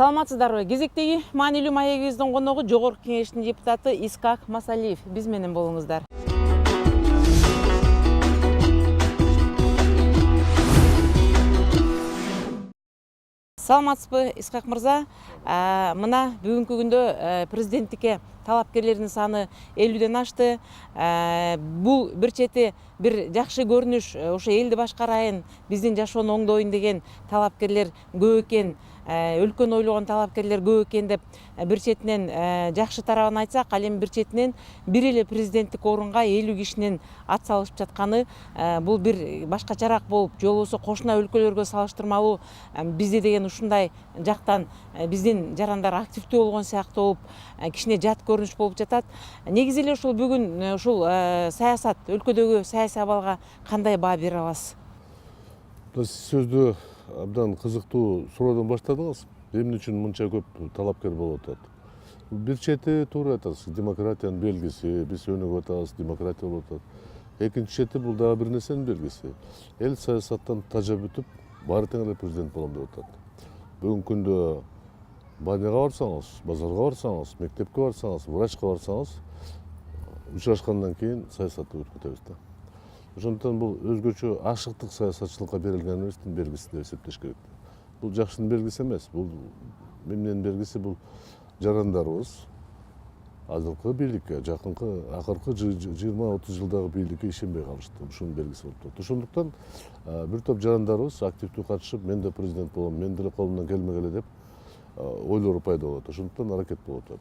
Саламатсыздарбы? Кезектеги маанилүү маегибиздин коногу Жогорку Кеңештин депутаты Искак Масалиев. Биз менен болуңуздар. Саламатсызбы, Искак мырза? Мына бүгүнкү күндө президенттикке талапкерлердин саны 50ден ашты. Бул бир чети бир жакшы көрүнүш, ошо элди башкарайын, биздин жашоону оңдоюн деген талапкерлер көп экен, өлкөнү ойлогон талапкерлер көп экен деп бир четинен жакшы тарабын айтсак, ал эми бир четинен бир эле президенттик орунга 50 кишинин ат салышып жатканы бул бир башкачараак болуп, же болбосо кошуна өлкөлөргө салыштырмалуу бизде деген ушундай жактан биздин жарандар активдүү болгон сыяктуу болуп, кичине жат көрүнүш болуп жатат. Негизи эле ушул бүгүн ушул саясат, өлкөдөгү саясий абалга кандай баа бере аласыз? Сөздү абдан кызыктуу суроодон баштадыңыз. Эмне үчүн мынча көп талапкер болуп атат? Бир чети туура айтасыз, демократиянын белгиси, биз өнүгүп атабыз, демократия болуп атат. Экинчи чети бул дагы бир нерсенин белгиси. Эл саясаттан тажап бүтүп, баары тең эле президент болом деп атат. Бүгүнкү күндө баняга барсаңыз, базарга барсаңыз, мектепке барсаңыз, врачка барсаңыз, учурашкандан кийин саясатты өтүп кетебиз да. Ошондуктан бул өзгөчө ашыктык саясатчылыкка берилгендин белгиси деп эсептеш керек. Бул жакшынын белгиси эмес. Бул эмненин белгиси? Бул жарандарыбыз азыркы бийликке, акыркы 20-30 жылдагы бийликке ишенбей калышты. Ушунун белгиси болуп турат. Ошондуктан бир топ жарандарыбыз активдүү катышып, мен да президент болом, мен деле колумдан келмегеле деп ойлору пайда болот. Ошондуктан аракет болуп атат.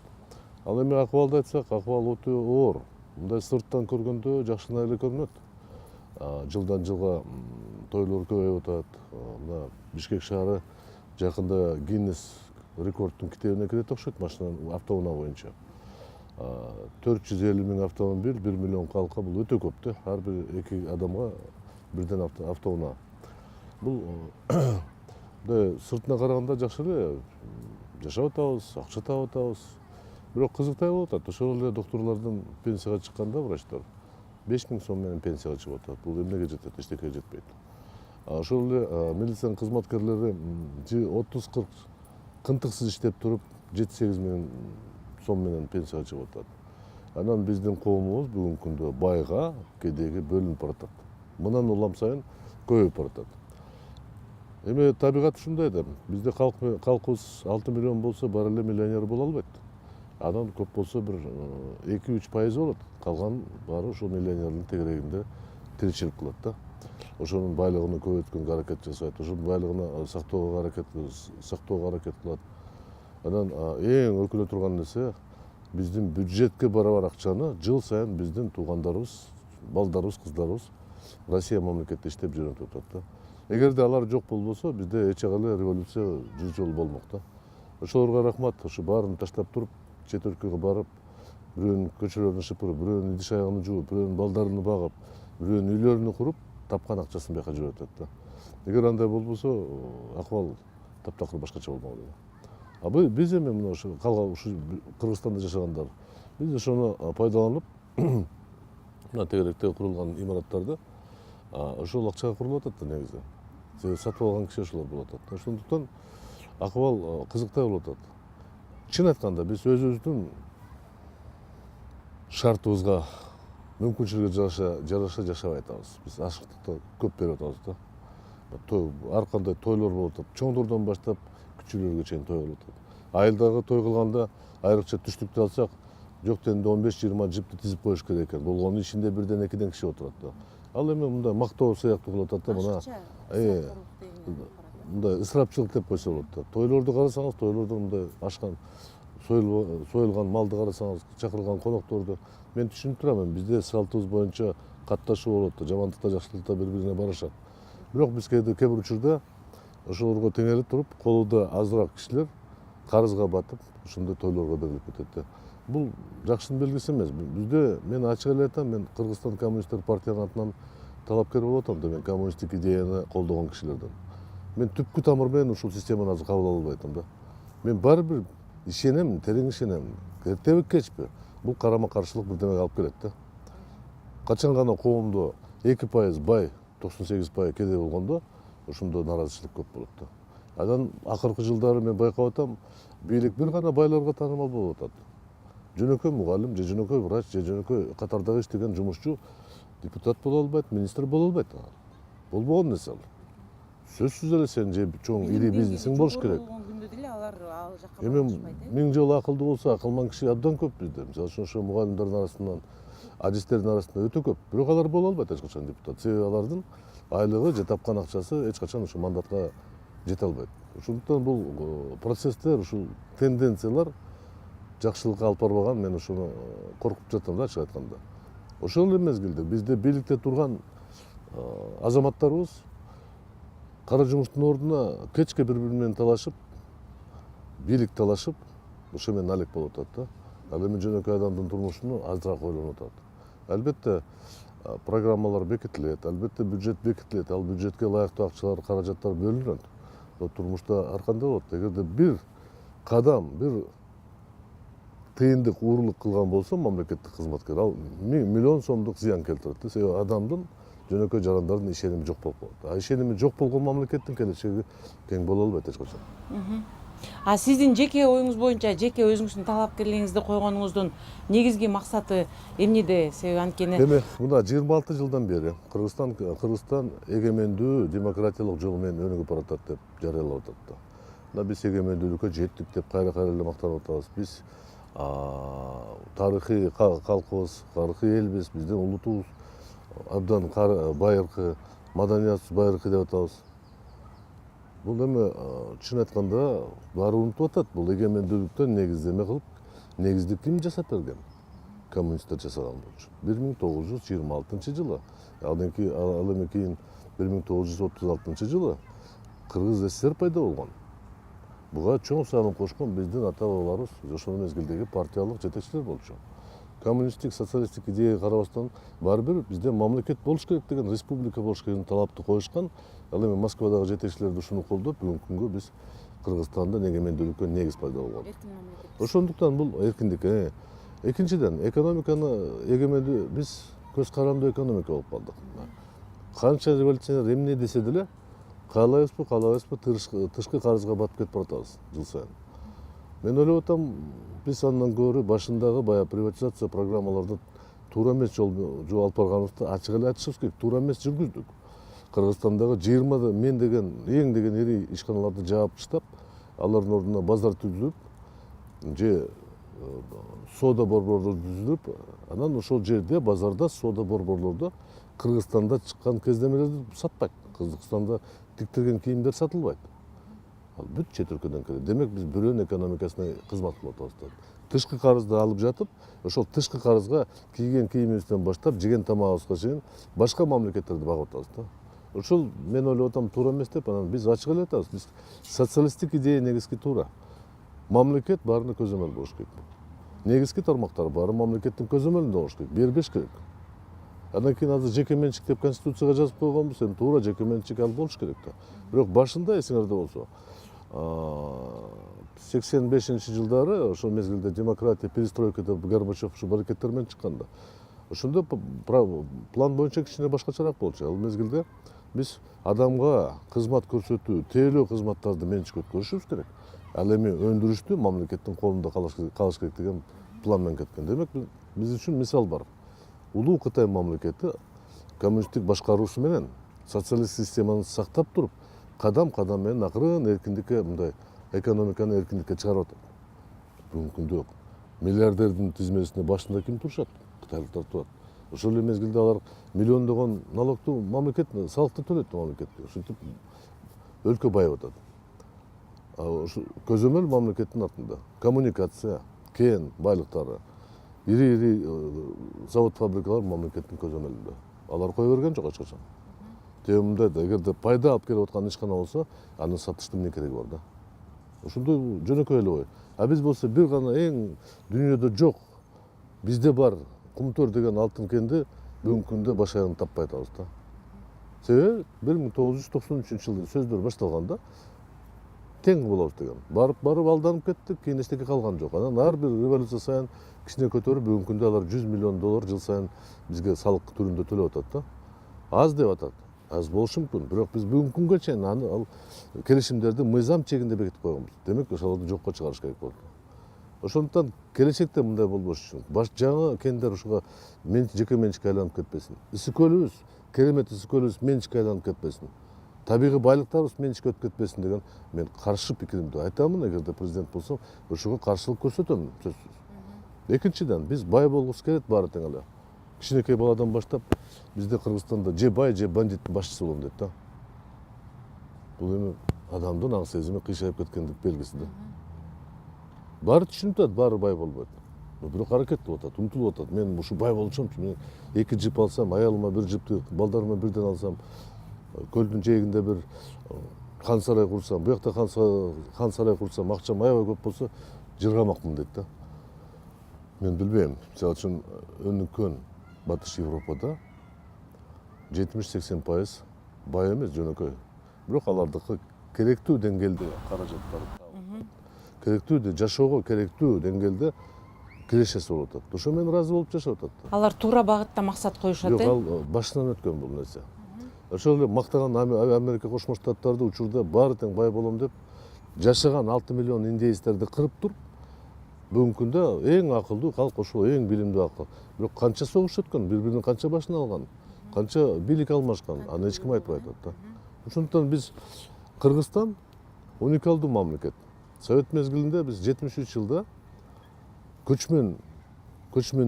Ал эми акыбалды айтсак, акыбал өтө оор. Мындай сырттан көргөндө жакшына эле көрүнөт. Жылдан жылга тойлор көбөйүп атат. Мына Бишкек шаары жакында Гиннес рекордтун китебине кирет окшойт, машина автоунаа боюнча. 450 миң автомобиль, 1 миллион калка, бул өтө көп да. Ар бир 2 адамга бирден автоунаа. Бул сыртына караганда жакшы эле жашап атабыз, акча таап атабыз. Бирок кызыктай болуп атат. Ошол эле доктурлардын пенсияга чыкканда врачтар 5 миң сом менен пенсияга чыгып атат. Бул эмнеге жетет? Эчтекеге жетпейт. Ошол эле милициянын кызматкерлери 30-40 кынтыксыз иштеп туруп 7-8 миң сом менен пенсияга чыгып атат. Анан биздин коомубуз бүгүнкү күндө байга, кедейге бөлүнүп баратат. Мындан улам сайын көбөйүп баратат. Эми табигат ушундай да. Бизде калкыбыз 6 миллион болсо, баары эле миллионер боло албайт. Анан көп болсо бир 2-3% болот. Калган баары ошол миллионердин тегерегинде тиричилик кылат да. Ошонун байлыгын көбөйткөнгө аракет жасайт, ошонун байлыгын сактоого аракет кылат. Анан эң өкүнө турган нерсе, биздин бюджетке барабар акчаны жыл сайын биздин туугандарыбыз, балдарыбыз, кыздарыбыз Россия мамлекетте иштеп жөнөтүп атат да. Эгерде алар жок болбосо, бизде эч эле революция жүз жолу болмок да. Ошолорго рахмат, ошо баарын таштап туруп, чет өлкөгө барып, бирөөнүн көчөлөрүн шыпырып, бирөөнүн идиш аягын жууп, бирөөнүн балдарын багып, бирөөнүн үйлөрүн куруп, тапкан акчасын бияка жиберип атат да. Эгер андай болбосо, акыбал таптакыр башкача болмок эле. Биз эми мына ошо Кыргызстанда жашагандар, биз ошону пайдаланып, мына тегеректе курулган имараттарды ошол акчага курулуп атат да негизи. Сатып алган киши ошолор болуп атат. Ошондуктан акыбал кызыктай болуп атат. Чын айтканда биз өзүбүздүн шартыбызга, мүмкүнчүлүгүбүзгө жараша жашабай атабыз. Биз ашыктыкты көп берип атабыз да. Ар кандай тойлор болуп атат. Чоңдордон баштап күчүлөргө чейин той болуп атат. Айылдагы той кылганда айрыкча түштүктү алсак, жок дегенде 15-20 жипти тизип коюш керек экен. Болгонун ичинде 1-2 киши отурат да. Ал эми мындай мактоо сыяктуу кылып атат да, мына мындай ысырапчылык деп койсо болот да. Тойлорду карасаңыз, тойлордо мындай ашкан, союлган малды карасаңыз, чакырылган конокторду мен түшүнүп турам. Бизде салтыбыз боюнча катташуу болот да, жамандыкта, жакшылыкта бири-бирине барышат. Бирок биз кээ бир учурда ошолорго теңелип туруп, колу азыраак кишилер карызга батып, ошондой тойлорго берилип кетет да. Бул жакшынын белгиси эмес. Бизде мен ачык эле айтам, мен Кыргызстан коммунисттер партиянын атынан талапкер болуп атам да, мен коммунисттик идеяны колдогон кишилерден. Мен түпкү тамыр менен ушул системаны азыр кабыл албай атам да. Мен баары бир ишенем, терең ишенем. Эртеби кечпи бул карама каршылык бирдемеге алып келет да. Качан гана коомдо 2% бай, 98% кедей болгондо ошондо нааразычылык көп болот да. Анан акыркы жылдары мен байкап атам, бийлик бир гана байларга таанымал болуп атат. Жөнөкөй мугалим же жөнөкөй врач же жөнөкөй катардагы иштеген жумушчу депутат боло албайт, министр боло албайт. Болбогон нерсе ал. Сөзсүз эле сен же чоң ири бизнесиң болуш керек. Күндө деле алар ал жакка Эми барышпайт. миң жолу акылдуу болсо, акылман киши абдан көп бизде. Мисалы үчүн ошо мугалимдердин арасынан, адистердин арасында өтө көп. Бирок алар боло албайт эч качан депутат. Себеби алардын айлыгы же тапкан акчасы эч качан ушу мандатка жете албайт. Ошондуктан бул процесстер, ушул тенденциялар жакшылыкка алып барбаган, мен ошону коркуп жатам да, ачык айтканда. Ошол эле мезгилде бизде бийликте турган азаматтарыбыз кара жумуштун ордуна кечке бири-бири менен талашып, бийлик талашып, ошо менен алек болуп атат да. Ал эми жөнөкөй адамдын турмушуну азыраак ойлонуп атат. Албетте программалар бекитилет, албетте бюджет бекитилет, ал бюджетке ылайыктуу акчалар, каражаттар бөлүнөт. Турмушта ар кандай болот. Эгерде бир кадам, бир тыйындык, уурлук кылган болсо мамлекеттик кызматкер, ал миллион сомдук зыян келтирет. Себеби адамдын, жөнөкөй жарандардын ишеними жок болуп калат. Ишеними жок болгон мамлекеттин келечеги кең боло албайт эч качан. Сиздин жеке оюңуз боюнча, жеке өзүңүздүн талапкерлигиңизди койгонуңуздун негизги максаты эмнеде? Себеби анткени Демек, мына 26 жылдан бери Кыргызстан эгемендүү демократиялык жол менен өнүгүп баратат деп жарыялап атат да. Мына биз эгемендүүлүккө жеттик деп кайра эле мактанып атабыз. Биз тарыхый калкыбыз, тарыхый элбиз, биздин улутубуз абдан байыркы, маданиятыбыз байыркы деп атабыз. Бул эми чын айтканда баары унутуп атат. Бул эгемендүүлүктөн негиздеме кылып, негиздик ким жасап берген? Коммунисттер жасаган болчу. 1926 жылы, ал эми кийин 1936 жылы Кыргыз СССР пайда болгон. Буга чоң салым кошкон биздин ата бабаларыбыз ошол мезгилдеги партиялык жетекчилер болчу. Коммунисттик, социалисттик идеяга карабастан баары бир бизде мамлекет болуш керек деген, республика болуш керек деген талапты коюшкан. Ал эми Москвадагы жетекчилер ушуну колдоп, бүгүнкү күнгө биз Кыргызстанда эгемендүүлүккө негиз пайда болгон. Ошондуктан бул эркиндик. Экинчиден, экономиканы эгемендүү биз көз карандуу экономика болуп калдык. Канча революционер эмне десе деле, каалайбызбы, тышкы карызга батып кетип баратабыз жыл сайын. Мен ойлоп атам, биз андан көрө башындагы баягы приватизация программаларды туура эмес жол алып барганыбызды ачык эле айтышыбыз керек. Туура эмес жүргүздүк. Кыргызстандагы 20 мен деген эң деген ири ишканаларды жаап таштап, алардын ордуна базар түзүлүп, же соода борборлор түзүлүп, анан ошол жерде базарда соода борборлордо Кыргызстанда чыккан кездемелерди сатпайт. Кыргызстанда тиктирген кийимдер сатылбайт. Ал бүт чет өлкөдөн келет. Демек биз бирөөнүн экономикасына кызмат кылып атабыз. Тышкы карызды алып жатып, ошол тышкы карызга кийген кийимибизден баштап жеген тамагыбызга чейин башка мамлекеттерди багып атабыз да. Ошол мен ойлоп атам туура эмес деп, анан биз ачык эле айтабыз. Биз социалисттик идея негизги туура. Мамлекет баарына көзөмөл болуш керек. Негизги тармактар баары мамлекеттин көзөмөлүндө болуш керек, бербеш керек. Андан кийин азыр жеке менчик деп конституцияга жазып койгонбуз, эми туура жеке менчик ал болуш керек да. Бирок башында эсиңерде болсо, 85-жылдары ошол мезгилде демократия, перестройка деп Горбачев ушу баракеттер менен чыкканда, ошондо план боюнча кичине башкачараак болчу. Ал мезгилде биз адамга кызмат көрсөтүү, тейлөө кызматтарды менчикке өткөрүшүбүз керек. Ал эми өндүрүштү мамлекеттин колунда калыш керек деген план менен кеткен. Демек биз үчүн мисал бар. Улуу Кытай мамлекети коммунисттик башкаруусу менен социалист системаны сактап туруп, кадам менен акырын эркиндикке, мындай экономиканы эркиндикке чыгарып атат. Бүгүнкү күндө миллиардердин тизмесине башында ким турушат? Кытайлыктар турат. Ошол эле мезгилде алар миллиондогон налогту мамлекет, салыкты төлөйт мамлекетке. Ушинтип өлкө байып атат. Ошо көзөмөл мамлекеттин артында. Коммуникация, кен байлыктары, ири завод фабрикалар мамлекеттин көзөмөлүндө. Алар кое берген жок эч качан. Темимде эгерде пайда алып келип аткан ишкана болсо, аны сатыштын эмне кереги бар да. Ошондой жөнөкөй эле ой. Биз болсо бир гана эң дүйнөдө жок, бизде бар Кумтөр деген алтын кенди бүгүнкү күндө баш аягын таппай атабыз да. Себеби 1993-жылы сөздөр башталганда тең болобуз деген. Барып алданып кеттик, кийин эчтеке калган жок. Анан ар бир революция сайын кичине көтөрүп, бүгүнкү күндө алар $100 миллион жыл сайын бизге салык түрүндө төлөп атат да. Аз деп атат. аз болушу мүмкүн. Бирок биз бүгүнкү күнгө чейин аны ал келишимдерди мыйзам чегинде бекитип койгонбуз. Демек ошолорду жокко чыгарыш керек болот. Ошондуктан келечекте мындай болбош үчүн жаңы кендер ушуга жеке менчикке айланып кетпесин. Ысык көлүбүз, керемет ысык көлүбүз менчикке айланып кетпесин. Табигый байлыктарыбыз менчикке өтүп кетпесин деген мен каршы пикиримди айтамын. Эгерде президент болсом, ошого каршылык көрсөтөм сөзсүз. Экинчиден, биз бай болгубуз келет баары тең эле. Кичинекей баладан баштап бизде Кыргызстанда же бай, же бандиттин башчысы болом дейт да. Бул эми адамдын аң сезими кыйшайып кеткендик белгиси да. Баары түшүнүп атат, баары бай болбойт. Бирок аракет кылып атат, умтулуп атат. Мен ушу бай болчумчу, мен 2 жип алсам, аялыма 1 жипти, балдарыма бирден алсам, көлдүн жээгинде бир хан сарай курсам, буякта хан сарай курсам, акчам аябай көп болсо, жыргамакмын дейт да. Мен билбейм. Мисалы үчүн өнүккөн Батыш Европада 70-80% бай эмес, жөнөкөй. Бирок алардыкы керектүү деңгээлде каражаттар табылып, керектүү жашоого керектүү деңгээлде кирешеси болуп атат. Ошо менен ыраазы болуп жашап атат. Алар туура багытта максат коюшат. Жок, ал башынан өткөн бул нерсе. Ошол эле мактаган Америка Кошмо Штаттарды учурда баары тең бай болом деп жашаган 6 миллион индейцтерди кырып туруп, бүгүнкү күндө эң акылдуу калк ошол, эң билимдүү акыл. Бирок канча согуш өткөн, бири-биринин канча башын алган, канча бийлик алмашкан, аны эч ким айтпай атат да. Ошондуктан биз Кыргызстан уникалдуу мамлекет. Совет мезгилинде биз 73 жылда көчмөн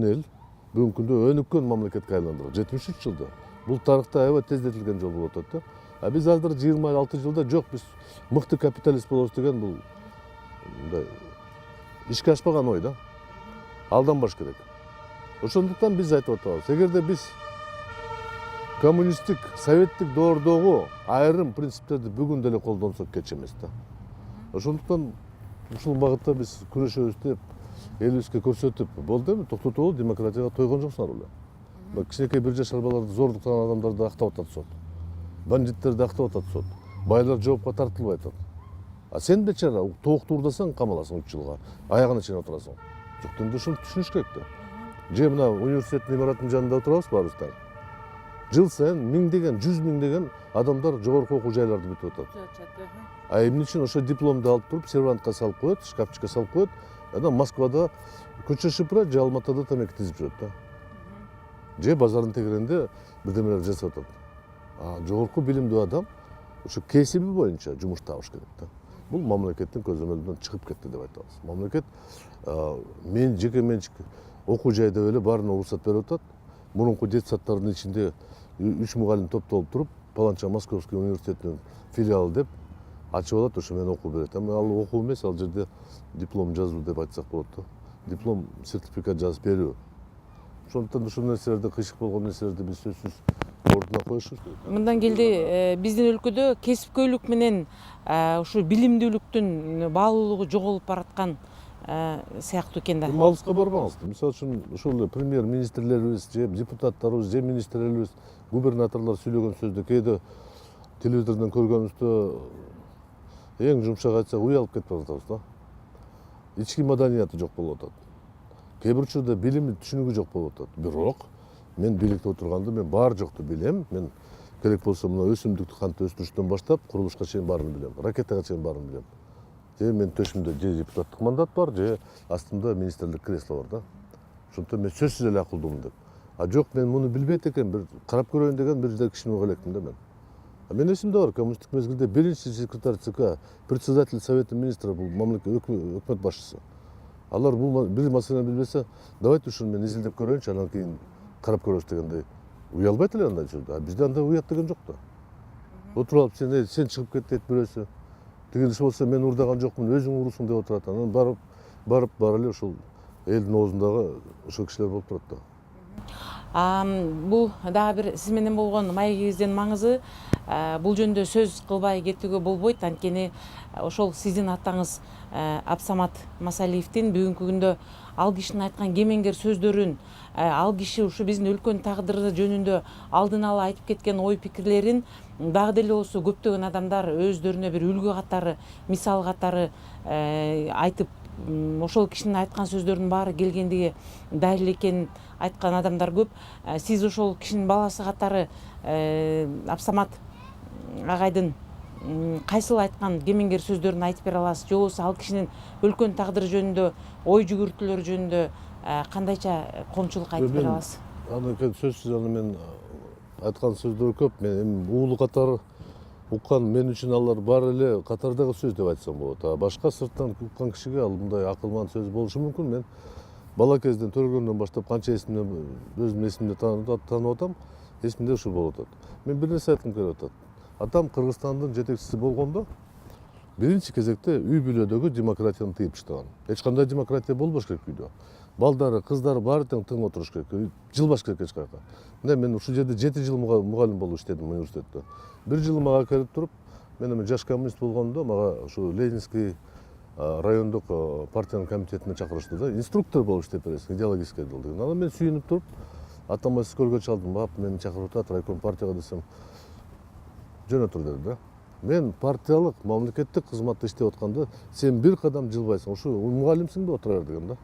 эл бүгүнкү күндө өнүккөн мамлекетке айландырдык. 73 жылда. Бул тарыхта аябай тездетилген жол болуп атат да. А биз азыр 26 жылда жок, биз мыкты капиталист болобуз деген бул мындай ишке ашпаган ой да. Алданбаш керек. Ошондуктан биз айтып атабыз. Эгерде биз коммунисттик, советтик доордогу айрым принциптерди бүгүн деле колдонсок кеч эмес да. Ошондуктан ушул багытта биз күрөшөбүз деп, элибизге көрсөтүп, болду эми, токтотолу, демократияга тойгон жоксуңар беле. Кичинекей 1 жашар баларды зордуктаган адамдарды актап атат сот. Бандиттерди актап атат сот. Байлар жоопко тартылбай атат. А сен бечара тоокты уурдасаң камаласың 3 жылга, аягына чейин отурасың. Жок, енді ушуну түшүнүш керек да. Же мына университеттин имараттын жанында отурабыз баарыбыз тең. Жыл сайын миңдеген, 100 миңдеген адамдар жогорку окуу жайларды бүтүп атат. А эмне үчүн ошо дипломду алып туруп, сервантка салып коет, шкафчикке салып коет, анан Москвада көчө шыпырат, же Алматыда тамеки тизип жүрөт да. Же базардын тегеренде бирдемелер жасап атат. А жогорку билимдүү адам ошо кесиби боюнча жумуш табыш керек да. Бул мамлекеттин көзөмөлүнөн чыгып кетти деп айтабыз. Мамлекет мен жеке менчик окуу жайда эле баарына уруксат берип атат. Мурунку детсадтардын ичинде 3 мугалим топтолуп туруп, паланча Московский университетинин филиалы деп ачып алат, ошо менен окуу берет. Эми ал окуу эмес, ал жерде диплом жазуу деп айтсак болот да. Диплом, сертификат жазып берүү. Ошондуктан ушул нерселерде, кыйшык болгон нерселерди биз сөзсүз ордуна коюшубуз керек. Мындан келди биздин өлкөдө кесипкөйлүк менен ушу билимдүүлүктүн баалуулугу жоголуп бараткан сыяктуу экен да. Алыска барбаңыз. Мисалы үчүн ушул эле премьер-министрлерибиз, же депутаттарыбыз, же министрлерибиз, губернаторлор сүйлөгөн сөздү кээде телевизордон көргөнүздө эң жумшак айтсак уялып кетип атабыз да. Ички маданияты жок болуп атат. Кээ бир учурда билими, түшүнүгү жок болуп атат. Бирок мен бийликте отурганда мен баары жокту билем. Мен керек болсо мына өсүмдүктү кантип өстүрүштөн баштап курулушка чейин баарын билем. Ракетага чейин баарын билем. Же мен төшүмдө же депутаттык мандат бар, же астымда министрлик кресло бар да. Ошондуктан мен сөзсүз эле акылдуумун деп. А жок, мен муну билбейт экен, бир карап көрөйүн деген бир кишини угуп электим да мен. Мен эсимде бар, коммунисттик мезгилде биринчи секретарь ЦК, председатель Совета министров, бул мамлекет өкмөт башчысы. Алар бул бир маселени билбесе, давайте ушуну мен изилдеп көрөйүнчү, анан кийин карап көрөбүз дегендей. Уялбайт эле андай жерде. А бизде андай уят деген жок да. Отуруп алып сен чыгып кет дейт бирөөсү. Тигиниши болсо мен урдаган жокмун, өзүң урусуң деп отурат. Анан барып бара эле ушул элдин оозундагы ошол кишилер болуп турат да. Бул дагы бир сиз менен болгон маегибиздин маңызы, бул жөнүндө сөз кылбай кетүүгө болбойт. Анткени ошол сиздин атаңыз Абсамат Масалиевдин бүгүнкү күндө ал кишинин айткан кемеңгер сөздөрүн, ал киши ушу биздин өлкөнүн тагдыры жөнүндө алдын ала айтып кеткен ой пикирлерин дагы деле болсо көптөгөн адамдар өздөрүнө бир үлгү катары, мисал катары айтып ошол кишинин айткан сөздөрүнүн баары келгендиги далил экенин айткан адамдар көп. Сиз ошол кишинин баласы катары Абсамат агайдын кайсыл айткан кемеңгер сөздөрүн айтып бере аласыз, же болбосо ал кишинин өлкөнүн тагдыры жөнүндө, ой жүгүртүүлөрү жөнүндө кандайча коомчулукка айтып бере аласыз? Аны сөзсүз аны мен айткан сөздөр көп. Мен уулу катары уккан, мен үчүн алар баары эле катардагы сөз деп айтсам болот. Башка сырттан уккан кишиге ал мындай акылман сөз болушу мүмкүн. Мен бала кезден төргөндөн баштап канча эсимде, өзүм эсимде таанып атам, эсимде ушул болуп атат. Мен бир нерсе айткым келип атат. Атам Кыргызстандын жетекчиси болгондо биринчи кезекте үй бүлөдөгү демократияны тыйып таштаган. Эч кандай демократия болбош керек үйдө. Балдары, кыздары баары тең отуруш керек. Жылбаш керек эч каяка. Мына мен ушул жерде 7 жыл мугалим болуп иштедим университетте. Бир жыл мага келип туруп, мен эми жаш коммунист болгондо мага ушу Ленинский райондук партиянын комитетине чакырышты да. Инструктор болуп иштеп бересиң, идеологический отдел деген. Анан мен сүйүнүп туруп, атама скорго чалдым. Ап, мени чакырып атат райком партияга десем, жөнө тур деди да. Мен партиялык, мамлекеттик кызматта иштеп атканда сен бир кадам жылбайсың, ушу мугалимсиң да отура бер деген да.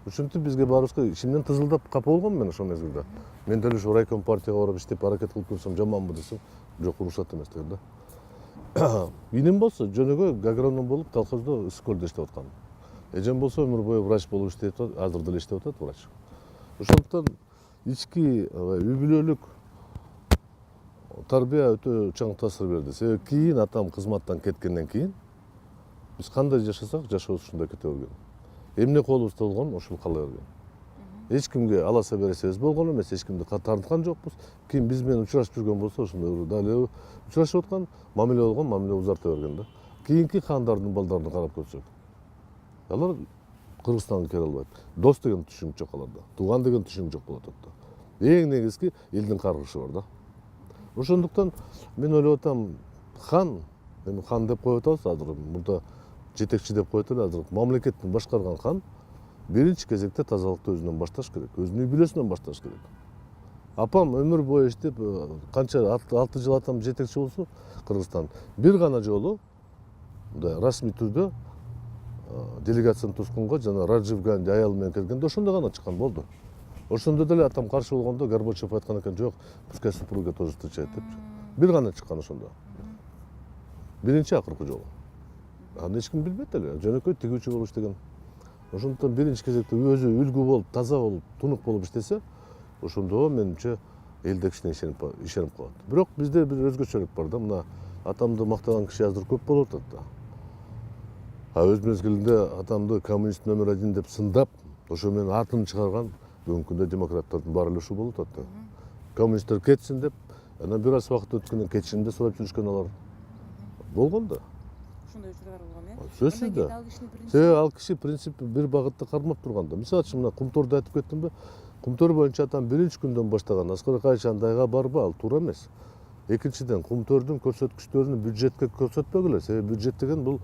Ушинтип бизге баарыбызга ичимден тызылдап капа болгом мен ошол мезгилде. Мен деле ушу райком партияга барып иштеп аракет кылып көрсөм жаманбы десем, жок, урушат эмес деген да. Инем болсо жөнөкөй агроном болуп колхоздо Ысык-Көлдө иштеп аткан. Эжем болсо өмүр бою врач болуп иштеп атат, азыр деле иштеп атат врач. Ошондуктан ички үй бүлөлүк тарбия өтө чоң таасир берди. Себеби кийин атам кызматтан кеткенден кийин биз кандай жашасак жашообуз ушундай кете берген. Эмне колубузда болгон ошол кала берген. Эч кимге аласа бересебиз болгон эмес, эч кимди тарткан жокпуз. Ким биз менен учурашып жүргөн болсо ошондой дале учурашып аткан, мамиле болгон, мамиле узарта берген да. Кийинки хандардын балдарына карап көрсөк, алар Кыргызстанга келе албайт. Дос деген түшүнүк жок аларда. Тууган деген түшүнүк жок болуп атат да. Эң негизги элдин каргышы бар да. Ошондуктан мен ойлоп атам, хан, эми хан деп коюп атабыз азыр, мурда жетекчи деп коет эле, азыр мамлекетти башкарган хан биринчи кезекте тазалыкты өзүнөн башташ керек, өзүнүн үй бүлөсүнөн башташ керек. Апам өмүр бою иштеп, канча 6 жыл атам жетекчи болсо Кыргызстан, бир гана жолу мындай расмий түрдө делегацияны тускунга жана Раджив Ганди аялы менен келгенде ошондо гана чыккан болду. Ошондо деле атам каршы болгондо Горбачев айткан экен, жок, пускай супруга тоже встречает депчи. Бир гана чыккан ошондо. Биринчи акыркы жолу. Аны эч ким билбейт эле, жөнөкөй тигүүчү болуп иштеген. Ошондуктан биринчи кезекте өзү үлгү болуп, таза болуп, тунук болуп иштесе, ошондо менимче эл да кичине ишенип калат. Бирок бизде бир өзгөчөлүк бар да, мына атамды мактаган киши азыр көп болуп атат да. Өз мезгилинде атамды коммунист номер 1 деп сындап, ошо менен атын чыгарган бүгүнкү күндө демократтардын баары эле ушул болуп атат да. Коммунисттер кетсин деп, анан бир аз убакыт өткөндөн кечирим да сурап жүрүшкөн алар. Болгон да. Ошондой учурлар болгон, Сөзсүз да. Себеби ал киши принцип бир багытты кармап турган да. Мисалы үчүн мына Кумторду айтып кеттимби? Кумтөр боюнча атам биринчи күндөн баштаган Аскар Акаевич андайга барбы, ал туура эмес. Экинчиден, Кумтөрдүн көрсөткүчтөрүн бюджетке көрсөтпөгүлө. Себеби бюджет деген бул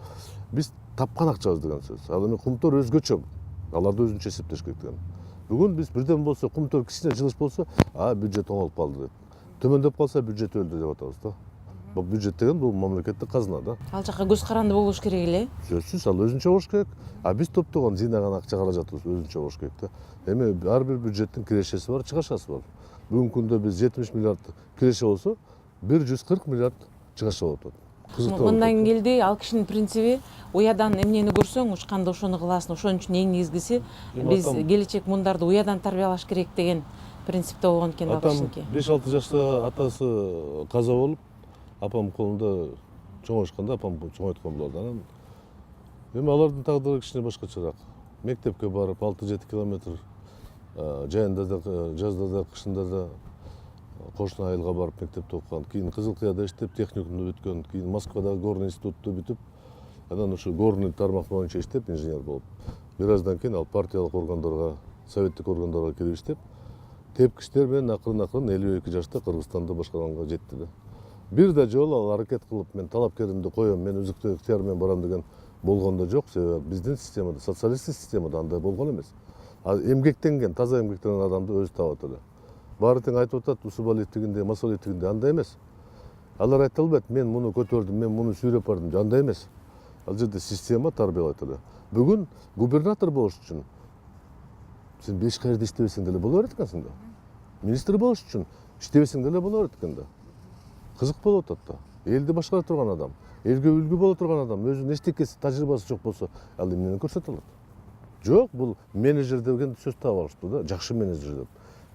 биз тапкан акчабыз деген сөз. Ал эми Кумтөр өзгөчө, аларды өзүнчө эсептеш керек деген. Бүгүн биз бирден болсо Кумтөр кичине жылыш болсо, бюджет оңолуп калды дейт. Төмөндөп калса бюджет өлдү деп атабыз да. Бул бюджет деген бул мамлекеттик казына да. Ал жакка көз каранды болуш керек эле. Сөзсүз, ал өзүнчө болуш керек. Биз топтогон жыйнаган акча каражатыбыз өзүнчө болуш керек да. Эми ар бир бюджеттин кирешеси бар, чыгашасы бар. Бүгүнкү күндө биз 70 миллиард киреше болсо, 140 миллиард чыгашы болуп атат. Мындан келди, ал кишинин принциби уядан эмнени көрсөң, учканда ошону кыласың. Ошон үчүн эң негизгиси биз келечек муундарды уядан тарбиялаш керек деген принципте болгон экен ал кишиники. 5-6 жашта атасы каза болуп, апам колунда чоңоюшканда апам чоңойткон болду. Анан эми алардын тагдыры кичине башкачараак. Мектепке барып 6-7 километр жайында да, жазда да, кышында да кошуна айылга барып мектепте окуган. Кийин Кызылкыяда иштеп, техникумду бүткөн, кийин Москвадагы горный институтту бүтүп, анан ушу горный тармак боюнча иштеп, инженер болуп. Бир аздан кийин ал партиялык органдарга, советтик органдарга кирип иштеп, тепкичтер менен акырын 52 жашта Кыргызстанды башкарганга жетти да. Бир да жолу ал аракет кылып, мен талапкеримди коем, мен өзүктүү ыктыяр менен барам деген болгон да жок. Себеби биздин системада, социалисттик системада андай болгон эмес. Эмгектенген, таза эмгектенген адамды өзү табат эле. Баары тең айтып атат, Усубалиев тигинде, Масалиев тигинде, андай эмес. Алар айта албайт, мен муну көтөрдүм, мен муну сүйрөп бардым, андай эмес. Ал жерде система тарбиялайт эле. Бүгүн губернатор болуш үчүн сен 5 кайерде иштебесең деле боло берет экенсиң да. Министр болуш үчүн иштебесең деле боло берет экен да. Кызык болуп атат да. Элди башкара турган адам, элге үлгү боло турган адам, өзүнүн эчтекеси, тажрыйбасы жок болсо, ал эмнени көрсөтө алат? Жок, бул менеджер деген сөз таап алышты да, жакшы менеджер деп.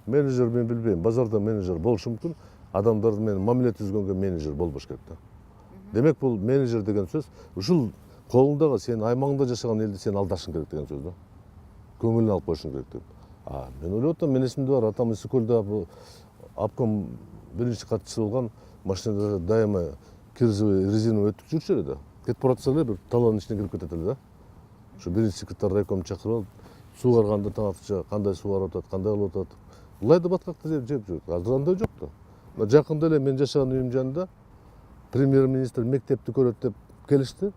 Менеджер мен билбейм, базарда менеджер болушу мүмкүн, адамдар менен мамиле түзгөнгө менеджер болбош керек да. Демек бул менеджер деген сөз ушул колуңдагы сен аймагыңда жашаган элди сен алдашың керек деген сөз да. Көңүлүнө алып коюшуң керек деп. Мен ойлоп атам, мен эсимде бар, атам Исыкөлдө бул обком биринчи катчысы болгон, машинада дайыма кирзовый резина өтүп жүрчү эле да. Кетип баратса эле бир талоонун ичине кирип кетет эле да. Ошо биринчи секретарь райком чакырып алып, суу карганда таң кандай суу карап атат, кандай кылып атат. Улайды баткакты жеп жүрөт. Азыр андай жок да. Жакында эле мен жашаган үйүм жанында премьер-министр мектепти көрөт деп келишти.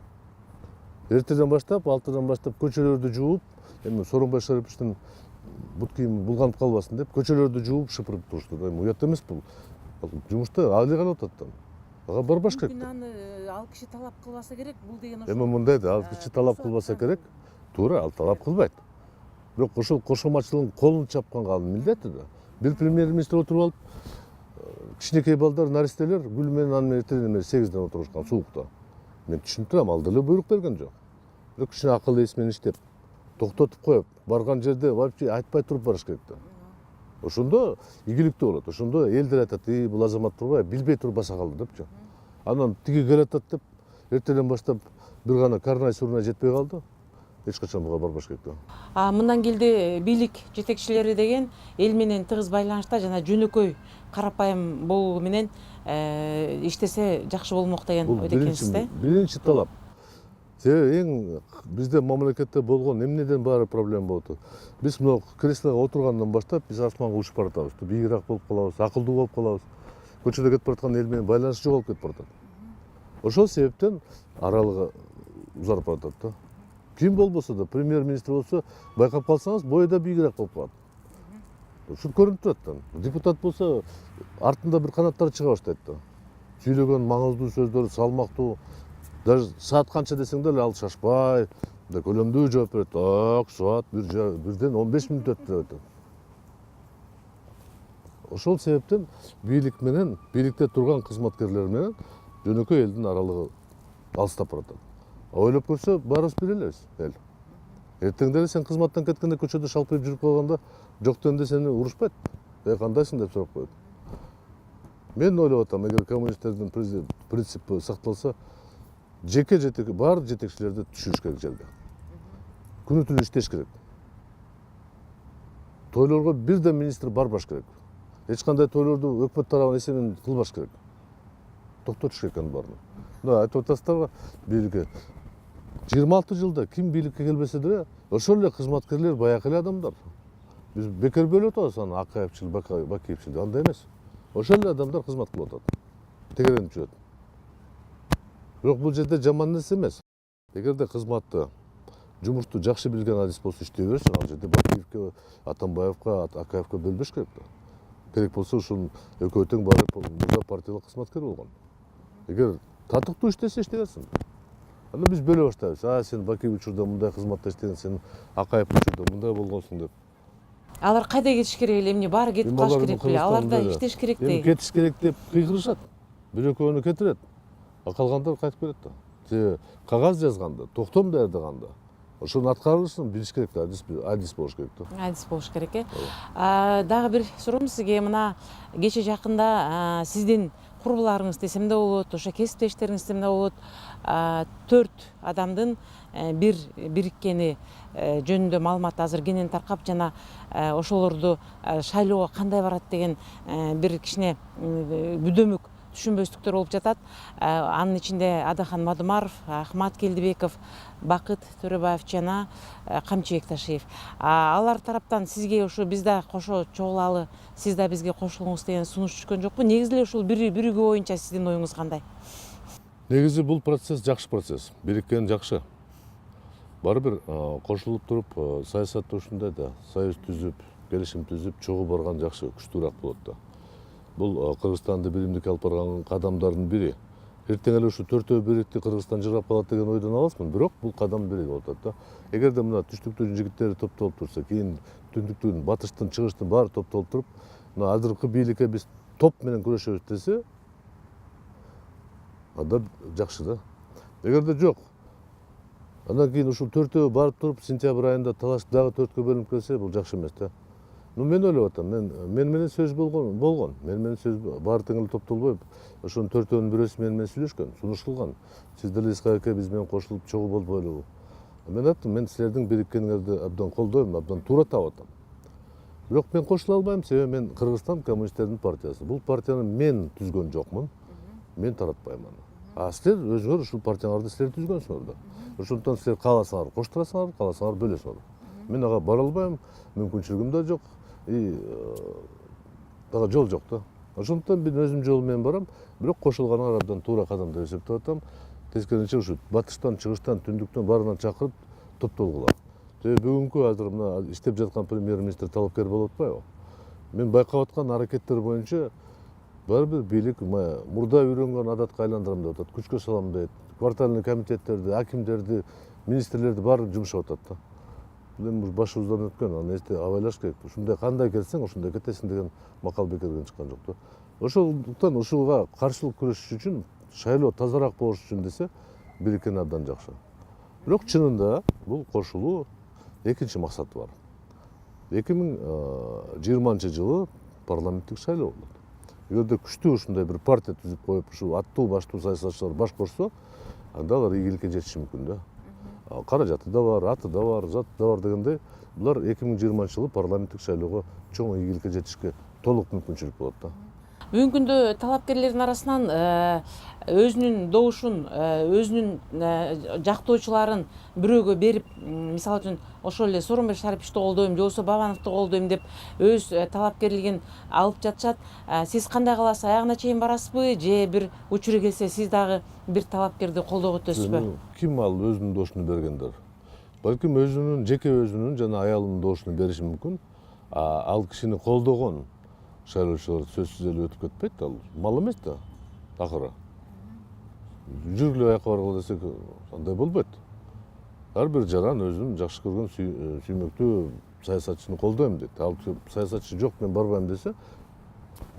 Эртеден баштап, 6-дан баштап көчөлөрдү жууп, эми Сооронбай Шариповичтин бут кийими булганып калбасын деп көчөлөрдү жууп шыпырып турушту да. Уят эмес бул. Жумушта али калып атат да. Ага барбаш керек. Мүмкүн аны ал киши талап кылбаса керек, бул деген Эми мындай да, ал киши талап кылбаса керек. Туура, ал талап кылбайт. Бирок ошол кошомачылыгын колун чапканга ал милдети да. Бир премьер-министр отуруп алып, кичинекей балдар, наристелер гүл менен аны эртеден бери 8ден отурушкан суукта. Мен түшүнүп турам, ал деле буйрук берген жок. Бирок кичине акыл эс менен иштеп, токтотуп коюп, барган жерде вообще айтпай туруп барыш керек да. Ошондо ийгиликтүү болот. Ошондо элдер айтат, бул азамат турбай, билбей туруп баса калды депчи. Анан тиги келатат деп, эртеден баштап бир гана карнай сурнай жетпей калды. Эч качан буга барбаш керек да. Мындан келди бийлик жетекчилери деген эл менен тыгыз байланышта жана жөнөкөй карапайым болуу менен иштесе жакшы болмок деген ойдо экенсиз да? Биринчи талап. Себеби эң бизде мамлекетте болгон эмнеден баары проблема болуп атат. Биз мына креслого отургандан баштап биз асманга учуп баратабыз. Бийигирээк болуп калабыз, акылдуу болуп калабыз. Көчөдө кетип бараткан эл менен байланыш жоголуп кетип баратат. Ошол себептен аралыгы узарып баратат да. Ким болбосо да, премьер-министр болсо, байкап калсаңыз, бою да бийигирээк болуп калат. Ушул көрүнүп турат да. Депутат болсо, артында бир канаттары чыга баштайт да. Сүйлөгөн маңыздуу сөздөрү салмактуу, даже саат канча десең деле ал шашпай, көлөмдүү жооп берет. Так, саат бирден 15 мүнөт өттү деп айтат. Ошол себептен бийлик менен, бийликте турган кызматкерлер менен жөнөкөй элдин аралыгы алыстап баратат. Ойлоп көрсө, баарыбыз бир элебиз, эл. Эртең деле сен кызматтан кеткенде көчөдө шалпайып жүрүп калганда, жок дегенде сени урушпайт. Кандайсың деп сурап коет. Мен ойлоп атам, эгер коммунисттердин принципи сакталса, жеке баардык жетекчилерди түшүрүш керек жерге. Күнү түнү иштеш керек. Тойлорго бирден министр барбаш керек. Эч кандай тойлорду өкмөт тарабынан эсебинен кылбаш керек. Токтотуш керек анын баарын. Мына айтып атасыздарбы, бийликке 26 жылда ким бийликке келбесе деле, ошол эле кызматкерлер баягы эле адамдар. Биз бекер бөлүп атабыз аны Акаевчил, Бакиевчил, андай эмес. Ошол эле адамдар кызмат кылып атат. Тегеренип жүрөт. Бирок бул жерде жаман нерсе эмес. Эгерде кызматты, жумушту жакшы билген адис болсо иштей берсин, ал жерде Бакиевке, Атамбаевка, Акаевке бөлбөш керек да. Керек болсо ушул экөө тең барып мырза партиялык кызматкер болгон. Эгер татыктуу иштесе иштей. Анда биз бөлө баштайбыз. Сен Бакиев учурда мындай кызматта иштеген, сен Акаев учурда мындай болгонсуң деп. Алар кайда кетиш керек эле, эмне баары кетип калыш керек беле? Алар да иштеш керек Эми кетиш керек деп кыйкырышат. Бир экөөнү кетирет. А калгандар кайтып келет да. Себеби кагаз жазганда, токтом даярдаганда, ошонун аткарылышын билиш керек да, адис болуш керек да. Адис болуш керек э. Дагы бир суроом сизге, мына кече жакында сиздин курбуларыңыз десем да болот, ошо кесиптештериңиз десем да болот, 4 адамдын бириккени жөнүндө маалымат азыр кенен таркап, жана ошолорду шайлоого кандай барат деген бир кичине бүдөмүк түшүнбөстүктөр болуп жатат. Анын ичинде Адахан Мадумаров, Ахмат Келдибеков, Бакыт Төрөбаев жана Камчыбек Ташиев. Алар тараптан сизге ушу биз да кошо чогулалы, сиз да бизге кошулуңуз деген сунуш түшкөн жокпу? Негизи эле ушул биригүү боюнча сиздин оюңуз кандай? Негизи бул процесс жакшы процесс. Бириккен жакшы. Баары бир кошулуп туруп, саясатта ушундай да, союз түзүп, келишим түзүп, чогуу барган жакшы, күчтүүрөөк болот да. Бул Кыргызстанды биримдикке алып барган кадамдардын бири. эртең эле ушу төртөө бирикти Кыргызстан жыргап калат деген ойдон аласмын. Бирок бул кадам бир болуп атат да. Эгерде мына түштүктүн жигиттери топтолуп турса, кийин түндүктүн, батыштын, чыгыштын баары топтолуп туруп, мына азыркы бийликке биз топ менен күрөшөбүз десе, анда жакшы да. Эгерде жок, андан кийин ушул төртөө барып туруп сентябрь айында талашып дагы төрткө бөлүнүп келсе, бул жакшы эмес да. Мен ойлоп атам, мен менен сөз болгон. Мен менен сөз баары тең эле топтолбой, ошонун төртөөнүн бирөөсү менен сүйлөшкөн, сунуш кылган. Сиз деле ИСХК биз менен кошулуп чогуу болбойлубу? Мен айттым, мен силердин бириккениңерди абдан колдойм, абдан туура таап атам. Бирок мен кошула албайм, себеби мен Кыргызстан коммунисттердин партиясы. Бул партияны мен түзгөн жокмун. Мен таратпайм аны. Силер өзүңөр ушул партияңарды силер түзгөнсүңөр да. Ошондуктан силер кааласаңар коштурасыңар, кааласаңар бөлөсүңөр. Мен ага бара албайм, мүмкүнчүлүгүм да жок. Дагы жол жок да. Ошондуктан мен өзүм жолу менен барам, бирок кошулганыңар абдан туура кадам деп эсептеп атам. Тескерисинче ушу батыштан, чыгыштан, түндүктөн баарынан чакырып топтолгула. Бүгүнкү азыр мына иштеп жаткан премьер-министр талапкер болуп атпайбы? Мен байкап аткан аракеттер боюнча баары бир бийлик мурда үйрөнгөн адатка айландырам деп атат, күчкө салам дейт. Квартальный комитеттерди, акимдерди, министрлерди баары жумшап атат да. Бул эми башыбыздан өткөн, аны эсте абайлаш керек. Ушундай кандай келсең, ошондой кетесиң деген макал бекерден чыккан жок да. Ошондуктан ушуга каршылык күрөшүш үчүн, шайлоо тазараак болуш үчүн десе, бириккен абдан жакшы. Бирок чынында бул кошулуу экинчи максаты бар. 2020-жылы парламенттик шайлоо болот. Эгерде күчтүү ушундай бир партия түзүп коюп, ушул аттуу баштуу саясатчылар баш кошсо, анда алар ийгиликке жетиши мүмкүн да. Каражаты да бар, аты да бар, заты да бар дегендей, булар 2020-жылы парламенттик шайлоого чоң ийгиликке жетишке толук мүмкүнчүлүк болот да. Бүгүнкү күндө талапкерлердин арасынан өзүнүн добушун, өзүнүн жактоочуларын бирөөгө берип, мисалы үчүн ошол эле Сооронбай Шариповичти колдойм, же болбосо Бабановду колдойм деп өз талапкерлигин алып жатышат. Сиз кандай кыласыз? Аягына чейин барасызбы? Же бир учуру келсе сиз дагы бир талапкерди колдоого өтөсүзбү? Ким ал өзүнүн добушун бергендер? Балким өзүнүн, жеке өзүнүн жана аялынын добушун бериши мүмкүн. Ал кишини колдогон шайлоочулар сөзсүз эле өтүп кетпейт, ал мал эмес да, акыры. Жүргүлө аяка баргыла десек, андай болбойт. Ар бир жаран өзүнүн жакшы көргөн сүймөктүү саясатчыны колдойм дейт. Ал саясатчы жок, мен барбайм десе,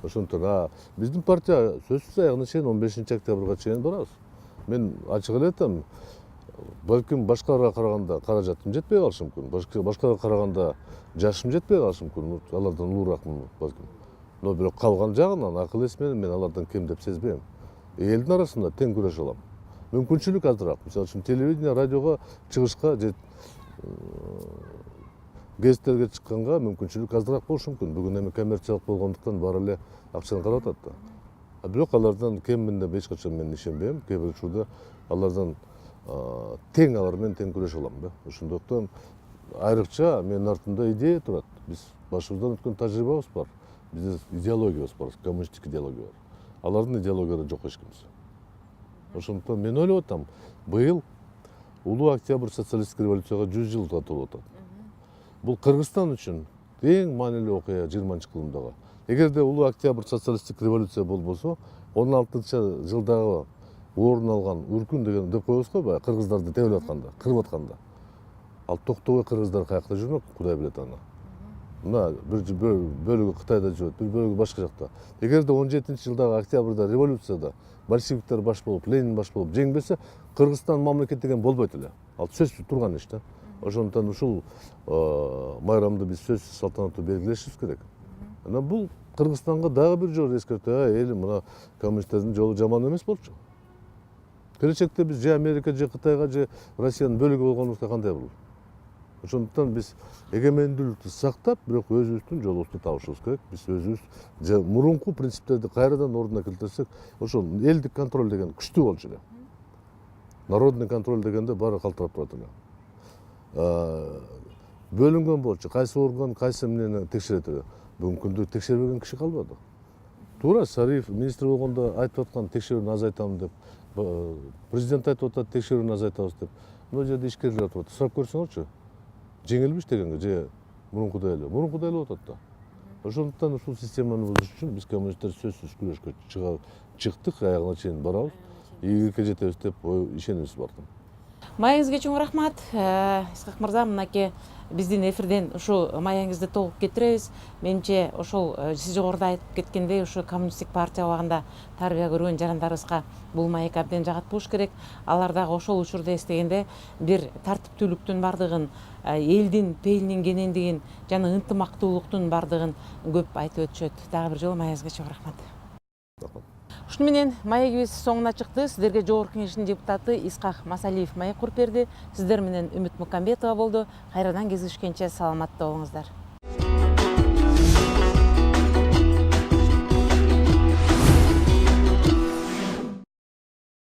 ошондуктан биздин партия сөзсүз аягына чейин 15-октябрга чейин барабыз. Мен ачык эле айтам, балким башкаларга караганда каражатым жетпей калышы мүмкүн, башкаларга караганда жашым жетпей калышы мүмкүн, алардан улууракмын балким. Но бирок калган жагынан акыл эс менен мен алардан кем деп сезбейм. Элдин арасында тең күрөшө алам. Мүмкүнчүлүк азыраак. Мисалы үчүн телевидение, радиого чыгышка же гезиттерге чыкканга мүмкүнчүлүк азыраак болушу мүмкүн. Бүгүн эми коммерциялык болгондуктан баары эле акчаны карап атат да. Бирок алардан кеммин деп эч качан мен ишенбейм. Кээ бир учурда алардан тең, алар менен тең күрөшө алам да. Ошондуктан айрыкча менин артымда идея турат. Биз башыбыздан өткөн тажрыйбабыз бар. Биздин идеологиябыз бар, коммунисттик идеология бар. Алардын идеологиялары жок эчкимиз. Ошондуктан мен ойлоп атам, быйыл улуу октябрь социалисттик революцияга 100 жылга толуп атат. Бул Кыргызстан үчүн эң маанилүү окуя 20-кылымдагы. Эгерде улуу октябрь социалисттик революция болбосо, 16-жылдагы орун алган үркүн деген деп коебуз го, баягы кыргыздарды тебелеп атканда, кырып атканда. Ал токтобой кыргыздар каякта жүрмөк, Кудай билет аны. Мына бир бөлүгү Кытайда жүрөт, бир бөлүгү башка жакта. Эгерде 17-жылдагы октябрда революцияда большевиктер баш болуп, Ленин баш болуп жеңбесе, Кыргызстан мамлекет деген болбойт эле. Ал сөзсүз турган иш да. Ошондуктан ушул майрамды биз сөзсүз салтанаттуу белгилешибиз керек. Анан бул Кыргызстанга дагы бир жолу эскертүү, элим, мына коммунисттердин жолу жаман эмес болчу. Келечекте биз же Америка, же Кытайга, же Россиянын бөлүгү болгонубузда кандай болот? Ошондуктан биз эгемендүүлүктү сактап, бирок өзүбүздүн жолубузду табышыбыз керек. Биз өзүбүз мурунку принциптерди кайрадан ордуна келтирсек, ошол элдик контроль деген күчтүү болчу эле. Народный контроль дегенде баары калтырап турат эле. Бөлүнгөн болчу, кайсы орган кайсы эмнени текшерет эле. Бүгүнкү күндө текшербеген киши калбады. Туура Сариев министр болгондо айтып аткан текшерүүнү азайтам деп, президент айтып атат текшерүүнү азайтабыз деп. Мына жерде ишкерлер атып атат. Сурап көрсөңөрчү. Жеңилбиш дегенге же мурункудай эле болуп атат да. Ошондуктан ушул системаны бузуш үчүн биз коммунисттер сөзсүз күрөшкө чыктык, аягына чейин барабыз. ийгиликке жетебиз деп ишенимибиз бар. Маегиңизге чоң рахмат. Исхак мырза, мынакей биздин эфирден ушу маегиңизди толук кетиребиз. Менимче ошол сиз жогоруда айтып кеткендей, ушу коммунисттик партия убагында тарбия көргөн жарандарыбызга бул маек абден жагат болуш керек. Алар дагы ошол учурда эстегенде бир тартиптүүлүктүн бардыгын, элдин пейилинин кенендигин жана ынтымактуулуктун бардыгын көп айтып өтүшөт. Дагы бир жолу маегиңизге чоң рахмат. Ушуну менен маегибиз соңуна чыкты. Сиздерге Жогорку Кеңештин депутаты Исхак Масалиев маек куруп берди. Сиздер менен Үмүт Мукамбетова болду. Кайрадан кездешкенче саламатта болуңуздар.